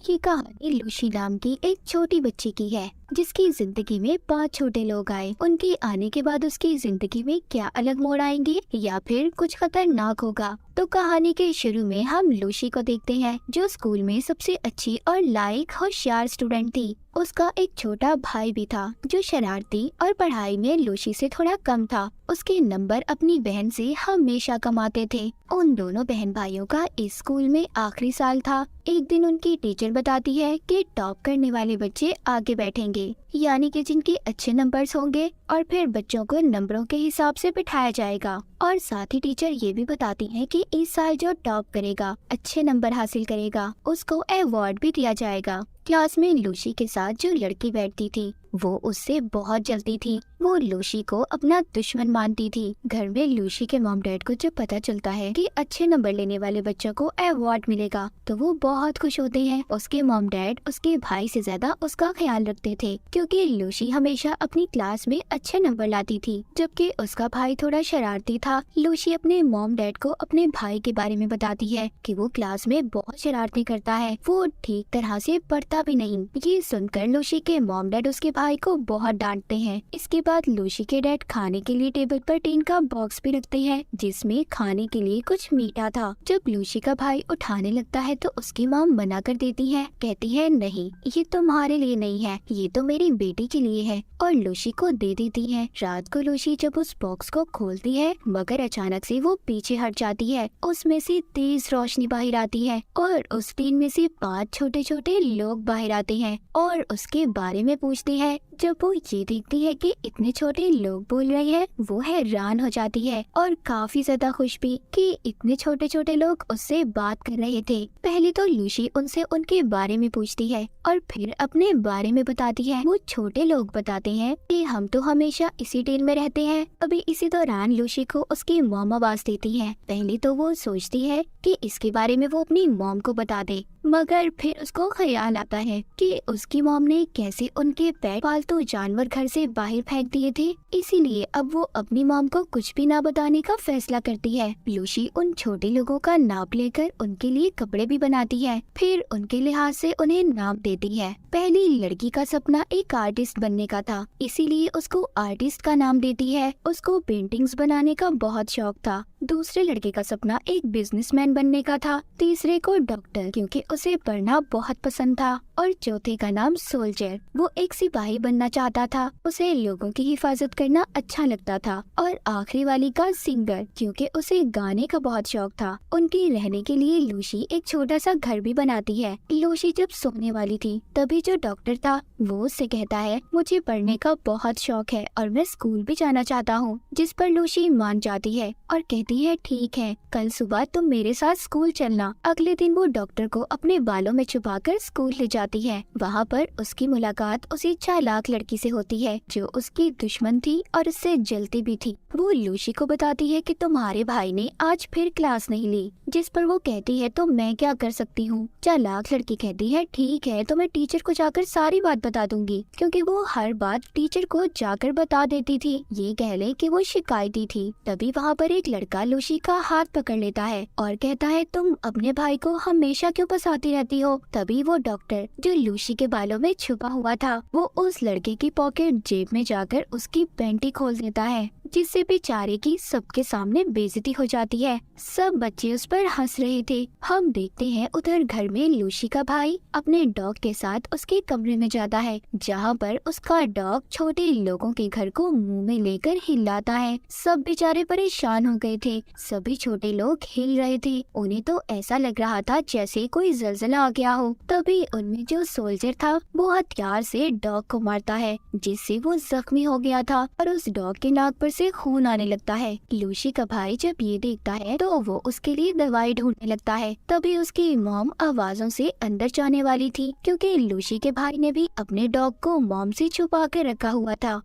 ये कहानी लूसी नाम की एक छोटी बच्ची की है जिसकी जिंदगी में 5 छोटे लोग आए। उनके आने के बाद उसकी जिंदगी में क्या अलग मोड़ आएंगे या फिर कुछ खतरनाक होगा। तो कहानी के शुरू में हम लूसी को देखते हैं जो स्कूल में सबसे अच्छी और लायक होशियार स्टूडेंट थी। उसका एक छोटा भाई भी था जो शरारती और पढ़ाई में लूसी से थोड़ा कम था। उसके नंबर अपनी बहन से हमेशा कम आते थे। उन दोनों बहन भाइयों का इस स्कूल में आखिरी साल था। एक दिन उनकी टीचर बताती है कि टॉप करने वाले बच्चे आगे बैठेंगे, यानी कि जिनके अच्छे नंबर्स होंगे, और फिर बच्चों को नंबरों के हिसाब से बिठाया जाएगा। और साथ ही टीचर ये भी बताती है कि इस साल जो टॉप करेगा, अच्छे नंबर हासिल करेगा, उसको अवार्ड भी दिया जाएगा। क्लास में लूसी के साथ जो लड़की बैठती थी वो उससे बहुत जलती थी। वो लूसी को अपना दुश्मन मानती थी। घर में लूसी के मॉम डैड को जब पता चलता है कि अच्छे नंबर लेने वाले बच्चों को अवार्ड मिलेगा तो वो बहुत खुश होते हैं। उसके मॉम डैड उसके भाई से ज्यादा उसका ख्याल रखते थे क्योंकि लूसी हमेशा अपनी क्लास में अच्छे नंबर लाती थी जबकि उसका भाई थोड़ा शरारती था। लूसी अपने मॉम डैड को अपने भाई के बारे में बताती है कि वो क्लास में बहुत शरारती करता है, वो ठीक तरह से पढ़ता भी नहीं। ये सुनकर लूसी के मॉम डैड उसके भाई को बहुत डांटते हैं। इसके बाद लूसी के डैड खाने के लिए टेबल पर टीन का बॉक्स भी रखते हैं जिसमें खाने के लिए कुछ मीठा था। जब लूसी का भाई उठाने लगता है तो उसकी मॉम मना कर देती है, कहती है नहीं, ये तुम्हारे लिए नहीं है, ये तो मेरी बेटी के लिए है, और लूसी को दे देती है। रात को लूसी जब उस बॉक्स को खोलती है मगर अचानक से वो पीछे हट जाती है। उसमें से तेज रोशनी बाहर आती है और उस टीन में से 5 छोटे छोटे लोग बाहर आते हैं और उसके बारे में पूछते हैं। जब वो ये देखती है कि इतने छोटे लोग बोल रहे हैं वो हैरान हो जाती है और काफी ज्यादा खुश भी कि इतने छोटे छोटे लोग उससे बात कर रहे थे। पहले तो लूसी उनसे उनके बारे में पूछती है और फिर अपने बारे में बताती है। वो छोटे लोग बताते हैं कि हम तो हमेशा इसी टीम में रहते हैं। अभी इसी दौरान लूसी को उसकी मॉम आवाज देती है। पहले तो वो सोचती है कि इसके बारे में वो अपनी मॉम को बता दे, मगर फिर उसको ख्याल आता है कि उसकी मॉम ने कैसे उनके पेट पालतू जानवर घर से बाहर फेंक दिए थे, इसीलिए अब वो अपनी मॉम को कुछ भी ना बताने का फैसला करती है। लूसी उन छोटे लोगों का नाप लेकर उनके लिए कपड़े भी बनाती है, फिर उनके लिहाज से उन्हें नाम देती है। पहली लड़की का सपना एक आर्टिस्ट बनने का था, इसीलिए उसको आर्टिस्ट का नाम देती है। उसको पेंटिंग्स बनाने का बहुत शौक था। दूसरे लड़के का सपना एक बिजनेसमैन बनने का था, तीसरे को डॉक्टर क्योंकि उसे पढ़ना बहुत पसंद था, और चौथे का नाम सोल्जर, वो एक सिपाही बनना चाहता था, उसे लोगों की हिफाजत करना अच्छा लगता था, और आखिरी वाली का सिंगर क्योंकि उसे गाने का बहुत शौक था। उनके रहने के लिए लूसी एक छोटा सा घर भी बनाती है। लूसी जब सोने वाली थी तभी जो डॉक्टर था वो उससे कहता है मुझे पढ़ने का बहुत शौक है और मैं स्कूल भी जाना चाहता हूँ, जिस पर लूसी मान जाती है और कहती है ठीक है, कल सुबह तुम मेरे साथ स्कूल चलना। अगले दिन वो डॉक्टर को अपने बालों में छुपाकर स्कूल ले जाती है। वहाँ पर उसकी मुलाकात उसी चालाक लड़की से होती है जो उसकी दुश्मन थी और उससे जलती भी थी। वो लूसी को बताती है कि तुम्हारे भाई ने आज फिर क्लास नहीं ली, जिस पर वो कहती है तो मैं क्या कर सकती हूँ। चालाक लड़की कहती है ठीक है, तो मैं टीचर को जाकर सारी बात बता दूंगी, क्योंकि वो हर बात टीचर को जाकर बता देती थी। ये कह ले कि वो शिकायती थी। तभी वहाँ पर एक लड़का लूसी का हाथ पकड़ लेता है और कहता है तुम अपने भाई को हमेशा क्यों फंसाती रहती हो। तभी वो डॉक्टर जो लूसी के बालों में छुपा हुआ था वो उस लड़के की पॉकेट जेब में जाकर उसकी पैंटी खोल देता है, जिससे बेचारे की सबके सामने बेइज्जती हो जाती है। सब बच्चे उस पर हंस रहे थे। हम देखते हैं उधर घर में लूसी का भाई अपने डॉग के साथ उसके कमरे में जाता है जहाँ पर उसका डॉग छोटे लोगों के घर को मुंह में लेकर हिलाता है। सब बेचारे परेशान हो गए थे। सभी छोटे लोग हिल रहे थे। उन्हें तो ऐसा लग रहा था जैसे कोई जलजला आ गया हो। तभी उनमें जो सोल्जर था वो हथियार से डॉग को मारता है, जिससे वो जख्मी हो गया था और उस डॉग के नाक पर से खून आने लगता है। लूसी का भाई जब ये देखता है तो वो उसके लिए दवाई ढूंढने लगता है। तभी उसकी मॉम आवाजों से अंदर जाने वाली थी क्योंकि लूसी के भाई ने भी अपने डॉग को मॉम से छुपा के रखा हुआ था।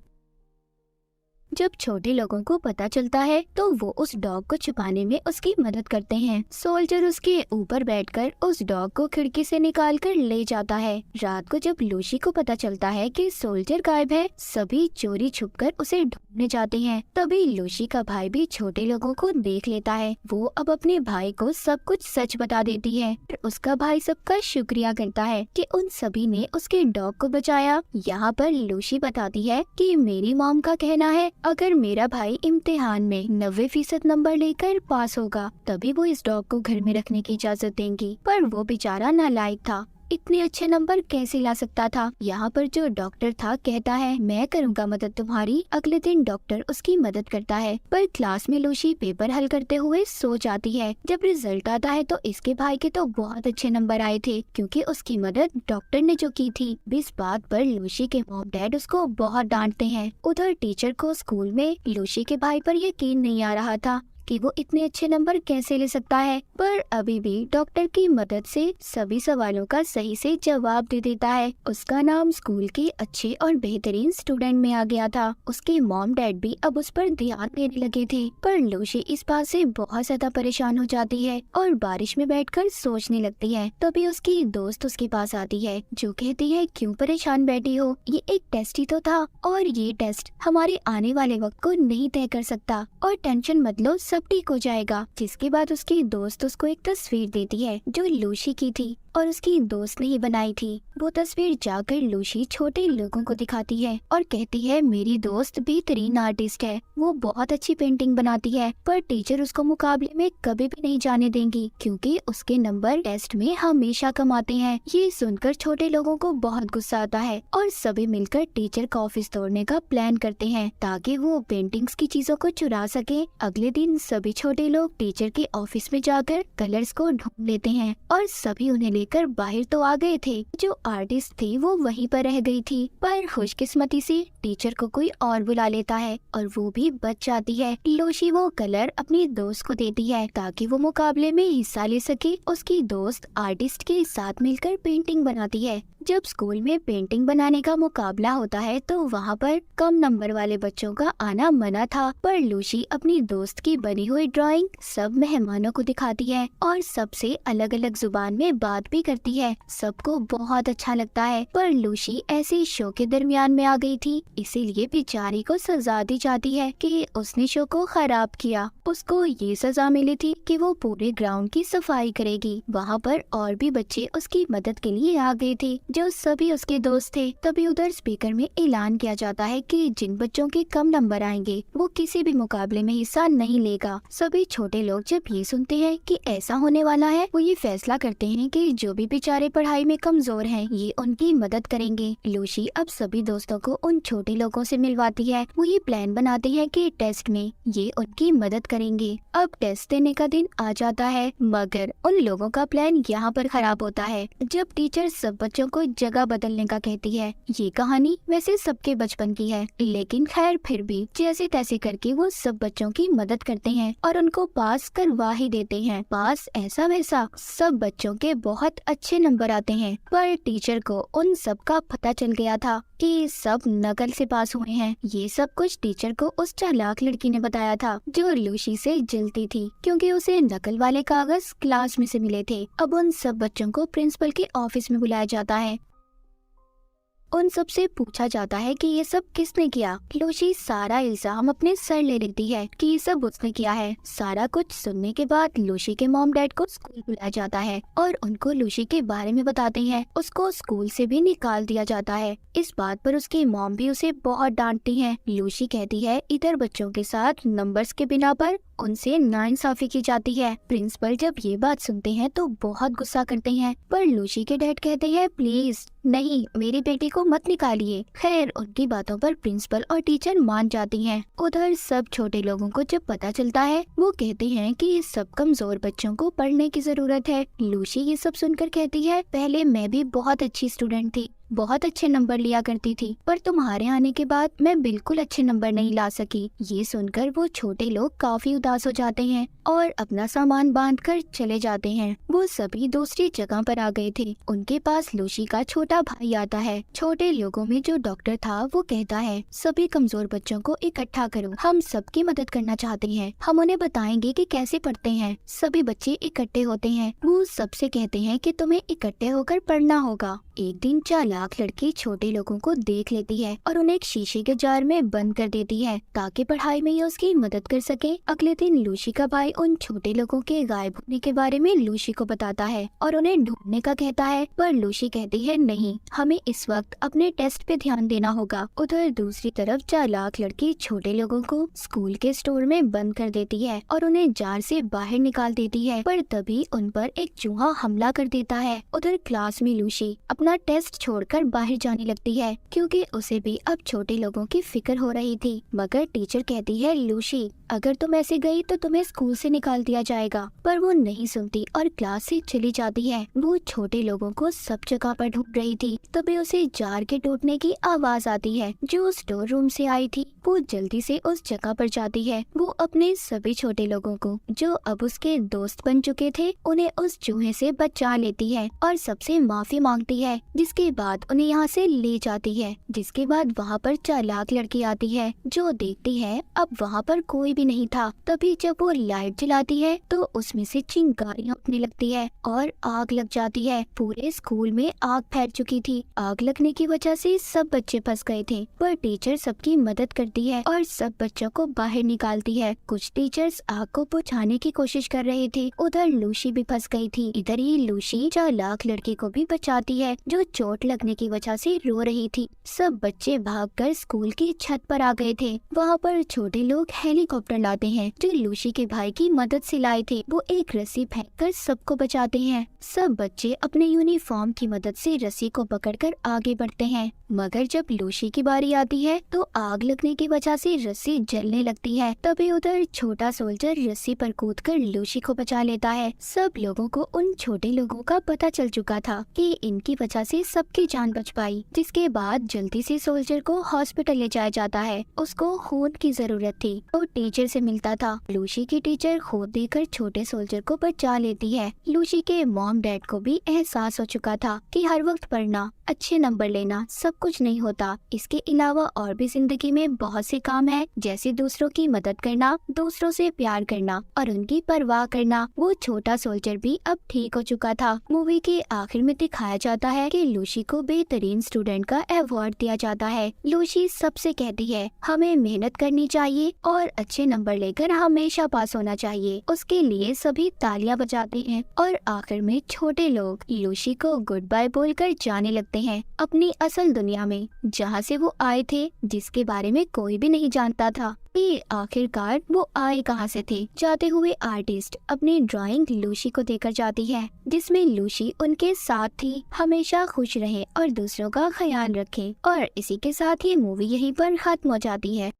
जब छोटे लोगों को पता चलता है तो वो उस डॉग को छुपाने में उसकी मदद करते हैं। सोल्जर उसके ऊपर बैठकर उस डॉग को खिड़की से निकालकर ले जाता है। रात को जब लूसी को पता चलता है कि सोल्जर गायब है, सभी चोरी छुपकर उसे ढूंढने जाते हैं। तभी लूसी का भाई भी छोटे लोगों को देख लेता है। वो अब अपने भाई को सब कुछ सच बता देती है। फिर उसका भाई सबका शुक्रिया करता है कि उन सभी ने उसके डॉग को बचाया। यहाँ पर लूसी बताती है कि मेरी मॉम का कहना है अगर मेरा भाई इम्तिहान में 90% नंबर लेकर पास होगा तभी वो इस डॉग को घर में रखने की इजाजत देंगी, पर वो बेचारा नालायक था, इतने अच्छे नंबर कैसे ला सकता था। यहाँ पर जो डॉक्टर था कहता है मैं करूँगा मदद तुम्हारी। अगले दिन डॉक्टर उसकी मदद करता है, पर क्लास में लूसी पेपर हल करते हुए सो जाती है। जब रिजल्ट आता है तो इसके भाई के तो बहुत अच्छे नंबर आए थे क्योंकि उसकी मदद डॉक्टर ने जो की थी। इस बात पर लूसी के मॉम डैड उसको बहुत डांटते हैं। उधर टीचर को स्कूल में लूसी के भाई पर यकीन नहीं आ रहा था कि वो इतने अच्छे नंबर कैसे ले सकता है, पर अभी भी डॉक्टर की मदद से सभी सवालों का सही से जवाब दे देता है। उसका नाम स्कूल के अच्छे और बेहतरीन स्टूडेंट में आ गया था। उसके मॉम डैड भी अब उस पर ध्यान देने लगे थे, पर लूसी इस बात से बहुत ज्यादा परेशान हो जाती है और बारिश में बैठकर सोचने लगती है। तभी उसकी दोस्त उसके पास आती है जो कहती है क्यों परेशान बैठी हो, ये एक टेस्ट ही तो था और ये टेस्ट हमारे आने वाले वक्त को नहीं तय कर सकता और टेंशन मत लो, सब ठीक हो जाएगा। जिसके बाद उसकी दोस्त उसको एक तस्वीर देती है जो लूसी की थी और उसकी दोस्त ने ही बनाई थी। वो तस्वीर जाकर लूसी छोटे लोगों को दिखाती है और कहती है मेरी दोस्त बेहतरीन आर्टिस्ट है, वो बहुत अच्छी पेंटिंग बनाती है, पर टीचर उसको मुकाबले में कभी भी नहीं जाने देंगी क्योंकि उसके नंबर टेस्ट में हमेशा कम आते हैं। ये सुनकर छोटे लोगों को बहुत गुस्सा आता है और सभी मिलकर टीचर का ऑफिस तोड़ने का प्लान करते हैं ताकि वो पेंटिंग्स की चीजों को चुरा सके। अगले दिन सभी छोटे लोग टीचर के ऑफिस में जाकर कलर्स को ढूंढ लेते हैं और सभी उन्हें लेकर बाहर तो आ गए थे। जो आर्टिस्ट थी वो वहीं पर रह गई थी, पर खुशकिस्मती से टीचर को कोई और बुला लेता है और वो भी बच जाती है। लूसी वो कलर अपनी दोस्त को देती है ताकि वो मुकाबले में हिस्सा ले सके। उसकी दोस्त आर्टिस्ट के साथ मिलकर पेंटिंग बनाती है। जब स्कूल में पेंटिंग बनाने का मुकाबला होता है तो वहाँ पर कम नंबर वाले बच्चों का आना मना था, पर लूसी अपनी दोस्त की बनी हुई ड्राइंग सब मेहमानों को दिखाती है और सबसे अलग अलग जुबान में बात भी करती है। सबको बहुत अच्छा लगता है, पर लूसी ऐसे शो के दरमियान में आ गई थी, इसीलिए बेचारी को सजा दी जाती है कि उसने शो को खराब किया। उसको ये सजा मिली थी कि वो पूरे ग्राउंड की सफाई करेगी। वहाँ पर और भी बच्चे उसकी मदद के लिए आ गए थे जो सभी उसके दोस्त थे। तभी उधर स्पीकर में ऐलान किया जाता है कि जिन बच्चों के कम नंबर आएंगे वो किसी भी मुकाबले में हिस्सा नहीं लेगा। सभी छोटे लोग जब ये सुनते हैं कि ऐसा होने वाला है वो ये फैसला करते हैं कि जो भी बेचारे पढ़ाई में कमजोर हैं ये उनकी मदद करेंगे। लूसी अब सभी दोस्तों को उन छोटे लोगों से मिलवाती है। वो ये प्लान बनाते हैं कि टेस्ट में ये उनकी मदद करेंगे। अब टेस्ट देने का दिन आ जाता है, मगर उन लोगों का प्लान यहाँ पर खराब होता है। जब टीचर सब बच्चों को जगह बदलने का कहती है। ये कहानी वैसे सबके बचपन की है, लेकिन खैर फिर भी जैसे तैसे करके वो सब बच्चों की मदद करते हैं और उनको पास करवा ही देते हैं। पास ऐसा वैसा सब बच्चों के बहुत अच्छे नंबर आते हैं, पर टीचर को उन सब का पता चल गया था कि सब नकल से पास हुए हैं। ये सब कुछ टीचर को उस चालाक लड़की ने बताया था जो लूसी से जलती थी क्योंकि उसे नकल वाले कागज क्लास में से मिले थे। अब उन सब बच्चों को प्रिंसिपल के ऑफिस में बुलाया जाता है। उन सब से पूछा जाता है कि ये सब किसने किया। लूसी सारा इल्जाम अपने सर ले लेती है कि ये सब उसने किया है। सारा कुछ सुनने के बाद लूसी के मॉम डैड को स्कूल बुलाया जाता है और उनको लूसी के बारे में बताते हैं। उसको स्कूल से भी निकाल दिया जाता है। इस बात पर उसकी मॉम भी उसे बहुत डांटती है। लूसी कहती है इधर बच्चों के साथ नंबर्स के बिना पर उनसे नाइंसाफी की जाती है। प्रिंसिपल जब ये बात सुनते हैं तो बहुत गुस्सा करते हैं, पर लूसी के डैड कहते हैं प्लीज नहीं, मेरी बेटी को मत निकालिए। खैर उनकी बातों पर प्रिंसिपल और टीचर मान जाती हैं। उधर सब छोटे लोगों को जब पता चलता है वो कहते हैं कि सब कमजोर बच्चों को पढ़ने की जरूरत है। लूसी ये सब सुनकर कहती है पहले मैं भी बहुत अच्छी स्टूडेंट थी, बहुत अच्छे नंबर लिया करती थी, पर तुम्हारे आने के बाद मैं बिल्कुल अच्छे नंबर नहीं ला सकी। ये सुनकर वो छोटे लोग काफी उदास हो जाते हैं और अपना सामान बांधकर चले जाते हैं। वो सभी दूसरी जगह पर आ गए थे। उनके पास लूसी का छोटा भाई आता है। छोटे लोगों में जो डॉक्टर था वो कहता है, सभी कमजोर बच्चों को इकट्ठा करो, हम सबकी मदद करना चाहते हैं, हम उन्हें बताएंगे कि कैसे पढ़ते हैं। सभी बच्चे इकट्ठे होते हैं। वो सबसे कहते हैं कि तुम्हें इकट्ठे होकर पढ़ना होगा। एक दिन चालाक लड़की छोटे लोगों को देख लेती है और उन्हें एक शीशे के जार में बंद कर देती है ताकि पढ़ाई में ये उसकी मदद कर सके। अगले दिन लूसी का भाई उन छोटे लोगों के गायब होने के बारे में लूसी को बताता है और उन्हें ढूंढने का कहता है, पर लूसी कहती है नहीं, हमें इस वक्त अपने टेस्ट पे ध्यान देना होगा। उधर दूसरी तरफ चालाक लड़की छोटे लोगों को स्कूल के स्टोर में बंद कर देती है और उन्हें जार से बाहर निकाल देती है, पर तभी उन पर एक चूहा हमला कर देता है। उधर क्लास में लूसी अपना टेस्ट छोड़कर बाहर जाने लगती है क्योंकि उसे भी अब छोटे लोगों की फिक्र हो रही थी। मगर टीचर कहती है, लूसी अगर तुम ऐसे गई तो तुम्हें स्कूल से निकाल दिया जाएगा। पर वो नहीं सुनती और क्लास से चली जाती है। वो छोटे लोगों को सब जगह पर ढूंढ रही थी, तभी उसे जार के टूटने की आवाज आती है जो स्टोर रूम से आई थी। वो जल्दी से उस जगह पर जाती है। वो अपने सभी छोटे लोगों को जो अब उसके दोस्त बन चुके थे उन्हें उस चूहे से बचा लेती है और सबसे माफी मांगती है, जिसके बाद उन्हें यहाँ से ले जाती है। जिसके बाद वहाँ पर चालाक लड़की आती है जो देखती है अब वहाँ पर कोई भी नहीं था। तभी जब वो लाइट जलाती है तो उसमें से चिंगारियाँ उठने लगती है और आग लग जाती है। पूरे स्कूल में आग फैल चुकी थी। आग लगने की वजह से सब बच्चे फंस गए थे, पर टीचर सबकी मदद करती है और सब बच्चों को बाहर निकालती है। कुछ टीचर्स आग को बुझाने की कोशिश कर रहे थे। उधर लूसी भी फंस गई थी। इधर ही लूसी चालाक लड़की को भी बचाती है जो चोट लगने की वजह से रो रही थी। सब बच्चे भागकर स्कूल की छत पर आ गए थे। वहाँ पर छोटे लोग हेलीकॉप्टर लाते हैं जो लूसी के भाई की मदद से लाए थे। वो एक रस्सी फेंककर सबको बचाते हैं। सब बच्चे अपने यूनिफॉर्म की मदद से रस्सी को पकड़कर आगे बढ़ते हैं। मगर जब लूसी की बारी आती है तो आग लगने की वजह से रस्सी जलने लगती है। तभी उधर छोटा सोल्जर रस्सी पर कूदकर लूसी को बचा लेता है। सब लोगों को उन छोटे लोगों का पता चल चुका था कि इनकी वजह से सबकी जान बच पाई। जिसके बाद जल्दी से सोल्जर को हॉस्पिटल ले जाया जाता है। उसको खून की जरूरत थी तो टीचर से मिलता था। लूसी की टीचर खून देकर छोटे सोल्जर को बचा लेती है। लूसी के मॉम डैड को भी एहसास हो चुका था कि हर वक्त पढ़ना, अच्छे नंबर लेना सब कुछ नहीं होता। इसके अलावा और भी जिंदगी में बहुत से काम है, जैसे दूसरों की मदद करना, दूसरों से प्यार करना और उनकी परवाह करना। वो छोटा सोल्जर भी अब ठीक हो चुका था। मूवी के आखिर में दिखाया जाता है कि लूसी को बेहतरीन स्टूडेंट का अवार्ड दिया जाता है। लूसी सबसे कहती है हमें मेहनत करनी चाहिए और अच्छे नंबर लेकर हमेशा पास होना चाहिए। उसके लिए सभी तालियां बजाते हैं और आखिर में छोटे लोग लूसी को गुड बाय बोलकर जाने लगते हैं अपनी असल दुनिया में, जहाँ से वो आए थे, जिसके बारे में कोई भी नहीं जानता था कि आखिरकार वो आए कहाँ से थे। जाते हुए आर्टिस्ट अपनी ड्राइंग लूसी को देकर जाती है जिसमें लूसी उनके साथ थी। हमेशा खुश रहे और दूसरों का ख्याल रखे। और इसी के साथ ये मूवी यहीं पर खत्म हो जाती है।